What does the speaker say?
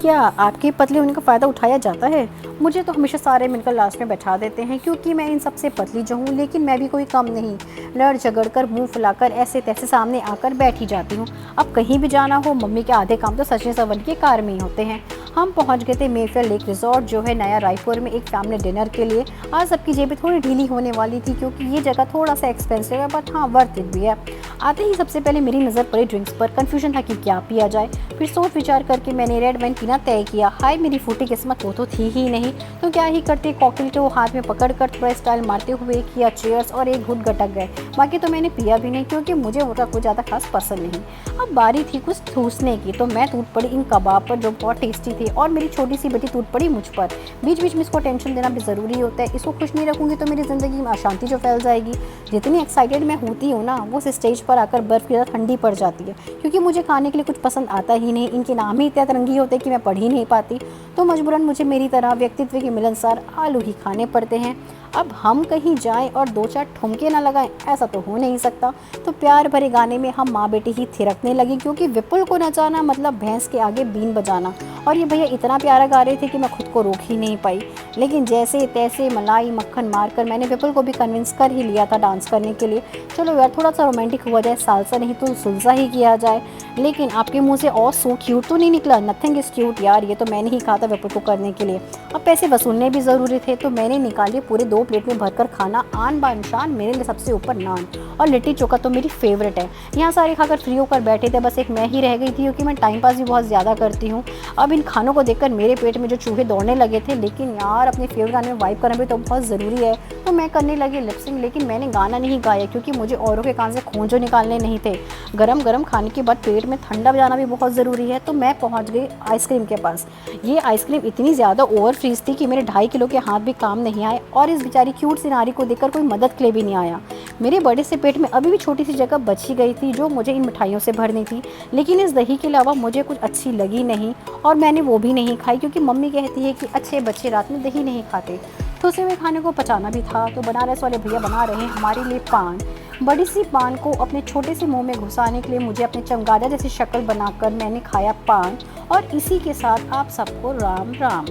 क्या आपके पतले होने का फ़ायदा उठाया जाता है? मुझे तो हमेशा सारे मिलकर लास्ट में बैठा देते हैं क्योंकि मैं इन सबसे पतली जो हूँ, लेकिन मैं भी कोई कम नहीं। लड़ झगड़ कर मुँह फुलाकर ऐसे तैसे सामने आकर बैठ ही जाती हूँ। अब कहीं भी जाना हो, मम्मी के आधे काम तो सजने संवरने की कार में ही होते हैं। हम पहुँच गए थे मेफेयर लेक रिजॉर्ट जो है नया रायपुर में, एक फैमिली डिनर के लिए। आज सबकी जेबें थोड़ी ढीली होने वाली थी क्योंकि ये जगह थोड़ा सा एक्सपेंसिव है, बट हाँ वर्थ इट भी है। आते ही सबसे पहले मेरी नज़र पड़ी ड्रिंक्स पर। कन्फ्यूजन था कि क्या पिया जाए, फिर सोच विचार करके मैंने रेड वाइन पीना तय किया। हाय मेरी फूटी किस्मत, वो तो थी ही नहीं, तो क्या ही करते, कॉकटेल को हाथ में पकड़कर थोड़ा स्टाइल मारते हुए किया चेयर्स और एक घुट गटक गए। बाकी तो मैंने पिया भी नहीं क्योंकि मुझे वो कुछ ज़्यादा खास पसंद नहीं। अब बारी थी कुछ ठूसने की, तो मैं टूट पड़ी इन कबाब पर जो बहुत टेस्टी थे, और मेरी छोटी सी बेटी टूट पड़ी मुझ पर। बीच बीच में इसको टेंशन देना भी ज़रूरी होता है। इसको खुश नहीं रखूँगी तो मेरी ज़िंदगी में अशांति जो फैल जाएगी। जितनी एक्साइटेड मैं होती हूँ ना, वो स्टेज पर आकर बर्फ़ की तरह ठंडी पड़ जाती है क्योंकि मुझे खाने के लिए कुछ पसंद आता ही नहीं। इनके नाम ही इतने अतरंगी होते हैं कि मैं पढ़ ही नहीं पाती, तो मजबूरन मुझे मेरी तरह व्यक्तित्व के मिलनसार आलू ही खाने पड़ते हैं। अब हम कहीं जाएं और दो चार ठुमके ना लगाएं, ऐसा तो हो नहीं सकता। तो प्यार भरे गाने में हम माँ बेटी ही थिरकने लगे क्योंकि विपुल को नचाना मतलब भैंस के आगे बीन बजाना। और ये भैया इतना प्यारा गा रहे थे कि मैं खुद को रोक ही नहीं पाई। लेकिन जैसे तैसे मलाई मक्खन मारकर मैंने विपुल को भी कन्विंस कर ही लिया था डांस करने के लिए। चलो यार थोड़ा सा रोमांटिक हुआ जाए, सालसा नहीं तो सुलसा ही किया जाए। लेकिन आपके मुंह से और सो क्यूट तो नहीं निकला? नथिंग इज क्यूट यार, ये तो मैंने ही कहा था विपुल को करने के लिए। अब पैसे वसूलने भी ज़रूरी थे, तो मैंने निकाले पूरे 2 प्लेट में भरकर खाना। आन बान शान, मेरे लिए सबसे ऊपर नान, और लिट्टी चोखा तो मेरी फेवरेट है। यहाँ सारे खाकर फ्री होकर बैठे थे, बस एक मैं ही रह गई थी क्योंकि मैं टाइम पास भी बहुत ज़्यादा करती हूँ। अब इन खानों को देखकर मेरे पेट में जो चूहे दौड़ने लगे थे, लेकिन यार अपने फेवरेट गाने में वाइब करना भी तो बहुत ज़रूरी है, तो मैं करने लगी लिपसिंग। लेकिन मैंने गाना नहीं गाया क्योंकि मुझे औरों के कान से खोंजो निकालने नहीं थे। गरम गरम खाने के बाद पेट में ठंडा बजाना भी बहुत ज़रूरी है, तो मैं पहुँच गई आइसक्रीम के पास। ये आइसक्रीम इतनी ज़्यादा ओवर फ्रीज थी कि मेरे 2.5 किलो के हाथ भी काम नहीं आए, और इस बेचारी क्यूट सी नारी को देखकर कोई मदद के लिए भी नहीं आया। मेरे बड़े से पेट में अभी भी छोटी सी जगह बची गई थी जो मुझे इन मिठाइयों से भरनी थी, लेकिन इस दही के अलावा मुझे कुछ अच्छी लगी नहीं, और मैंने वो भी नहीं खाई क्योंकि मम्मी कहती है कि अच्छे बच्चे रात में दही नहीं खाते। तो उसे में खाने को पचाना भी था, तो बनारस वाले भैया बना रहे हैं हमारे लिए पान। बड़ी सी पान को अपने छोटे से मुंह में घुसाने के लिए मुझे अपने चमगादड़ जैसी शक्ल बनाकर मैंने खाया पान, और इसी के साथ आप सबको राम राम।